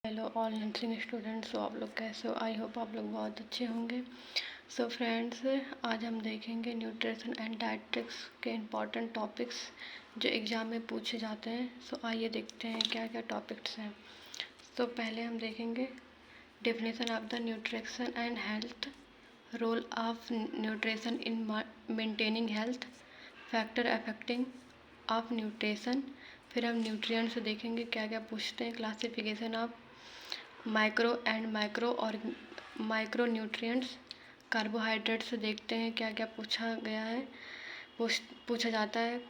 Hello all nursing students. आप लोग कैसे हो? आई होप आप लोग बहुत अच्छे होंगे। सो फ्रेंड्स, आज हम देखेंगे न्यूट्रिशन एंड डाइटेटिक्स के इम्पॉर्टेंट टॉपिक्स जो एग्ज़ाम में पूछे जाते हैं। सो आइए देखते हैं क्या क्या टॉपिक्स हैं। तो पहले हम देखेंगे definition of the nutrition and health, role of nutrition in maintaining health, factor affecting of nutrition. फिर हम न्यूट्रिएंट्स देखेंगे क्या क्या पूछते हैं, classification of micro nutrients. Carbohydrates देखते हैं क्या क्या पूछा गया है, पूछा जाता है।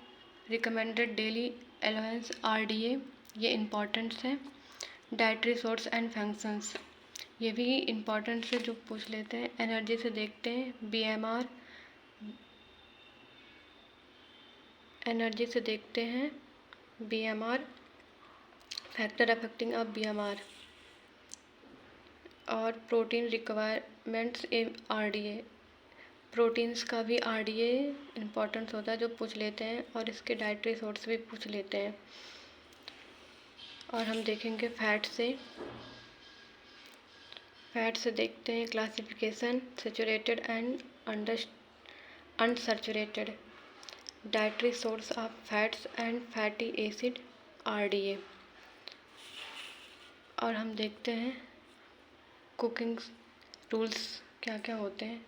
रिकमेंडेड डेली अलाउंस RDA, ये इम्पॉर्टेंट्स है। डाइटरी सोर्स एंड फंक्शंस, ये भी इम्पॉर्टेंट से जो पूछ लेते हैं। एनर्जी से देखते हैं BMR, एनर्जी से देखते हैं BMR, factor affecting of BMR। और protein requirements in RDA, proteins का भी RDA इम्पोर्टेंस होता है जो पूछ लेते हैं, और इसके डाइटरी सोर्स भी पूछ लेते हैं। और हम देखेंगे फैट से देखते हैं classification saturated and unsaturated, dietary source of fats and fatty acid RDA। और हम देखते हैं कुकिंग रूल्स क्या क्या होते हैं,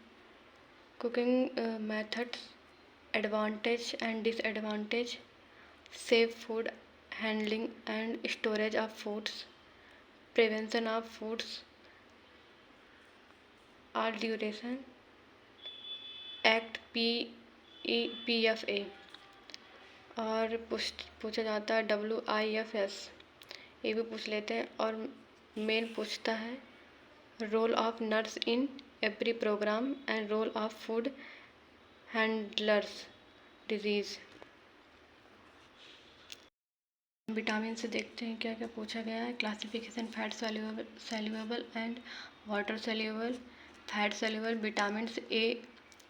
cooking methods, advantage and disadvantage, safe food handling and storage of foods, prevention of foods और ड्यूरेशन एक्ट PFA। और पूछा जाता है WIFS, ये भी पूछ लेते हैं। और मेन पूछता है role of nurse in every programme and role of food handlers disease. Vitamin से देखते हैं क्या क्या पूछा गया है, classification fat soluble and water soluble, fat soluble vitamin A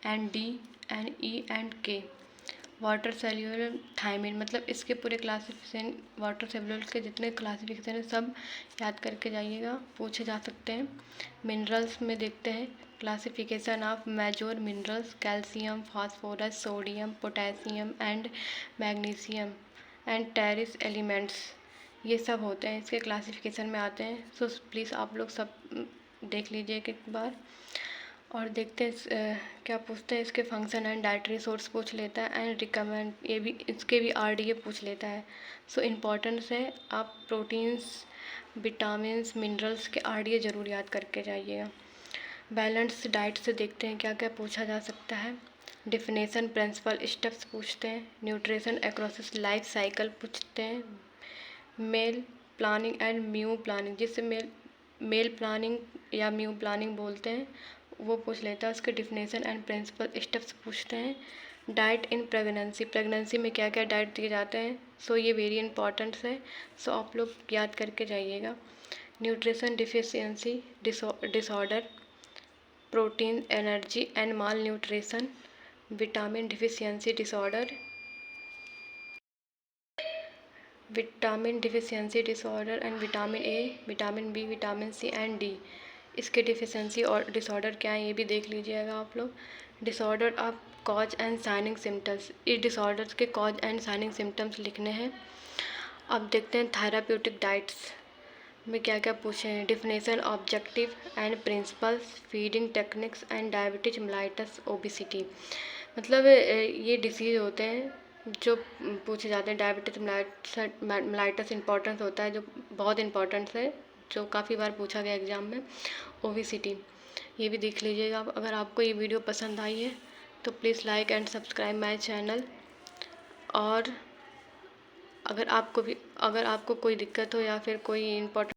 and D and E and K, water soluble thiamine. मतलब इसके पूरे क्लासिफिकेशन, वाटर सॉल्युबल के जितने क्लासिफिकेशन है सब याद करके जाइएगा, पूछे जा सकते हैं। मिनरल्स में देखते हैं classification of major minerals, calcium, phosphorus, sodium, potassium and magnesium and trace elements, ये सब होते हैं इसके क्लासिफिकेशन में आते हैं। सो प्लीज़ आप लोग सब देख लीजिए एक बार। और देखते हैं क्या पूछते हैं, इसके फंक्शन एंड डाइटरी सोर्स पूछ लेता है, एंड रिकमेंड, ये भी इसके भी RDA पूछ लेता है। सो इम्पॉर्टेंस है, आप प्रोटीन्स, विटामिन्स, मिनरल्स के RDA ज़रूर याद करके जाइएगा। बैलेंस डाइट से देखते हैं क्या क्या पूछा जा सकता है, डिफिनेशन, प्रिंसिपल, स्टेप्स पूछते हैं। न्यूट्रिशन अक्रॉस लाइफ साइकिल पूछते हैं। Meal planning and menu planning, जिससे मेल प्लानिंग या म्यू प्लानिंग बोलते हैं, वो पूछ लेता है। उसके डिफिनेशन एंड प्रिंसिपल स्टेप्स पूछते हैं। डाइट इन प्रेगनेंसी में क्या क्या डाइट दिए जाते हैं, सो ये वेरी इंपॉर्टेंट है, सो आप लोग याद करके जाइएगा। Nutrition deficiency disorder, protein energy and mall nutrition, vitamin deficiency disorder, and vitamin A, vitamin B, vitamin C and D, इसके डिफिशियंसी और डिसऑर्डर क्या है ये भी देख लीजिएगा आप लोग। Disorder of cause and signing symptoms, इस डिसऑर्डर्स के कॉज एंड साइनिंग सिम्टम्स लिखने हैं। अब देखते हैं थेराप्यूटिक डाइट्स में क्या क्या पूछे हैं, definition, objective and principles, feeding techniques and diabetes mellitus obesity. मतलब ये डिसीज़ होते हैं जो पूछे जाते हैं। डायबिटीज मेलाइटस इंपॉर्टेंस होता है, जो बहुत इंपॉर्टेंट है, जो काफ़ी बार पूछा गया एग्ज़ाम में। ओबिसिटी, ये भी देख लीजिएगा। अगर आपको ये वीडियो पसंद आई है तो please like and subscribe my channel. और अगर आपको कोई दिक्कत हो या फिर कोई इम्पोर्टेंट